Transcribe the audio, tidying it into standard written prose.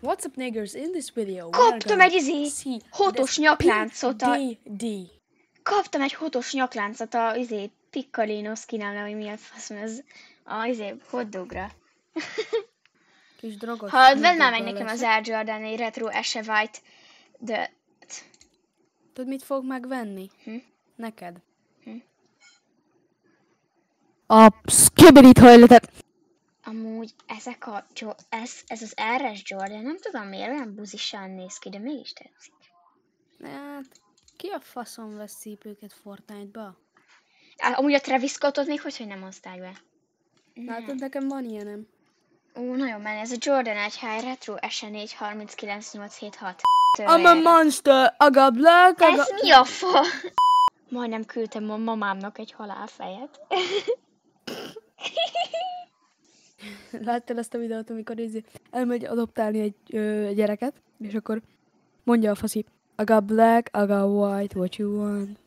What's up, niggers? In this video, Kaptam egy hotos nyakláncot Kaptam egy hotos nyakláncot a Piccolino skinnemre, vagy mi a faszom ez a hotdogra. Kis drogos. Ha vedd már meg nekem az Air Jordan egy retro Eshe White, de... Tudod, mit fog megvenni? Neked? A Skibidit hajletet. Amúgy ezek a... Ez az RS Jordan, nem tudom miért olyan buzisan néz ki, de mégis tetszik. Hát, ki a faszom vesz cipőket Fortnite-ba? Amúgy a Travis Scottot még hogy nem hozták be. Látod, nekem van ilyenem. Nagyon menő, ez a Jordan 1 High Retro Eshe 4 39876. I'm a monster, I got black, I got... Ez mi a fa? Majdnem küldtem a mamámnak egy halálfejet. Láttad ezt a videót, amikor elmegy adoptálni egy gyereket, és akkor mondja a faszi, I got black, I got white, what you want?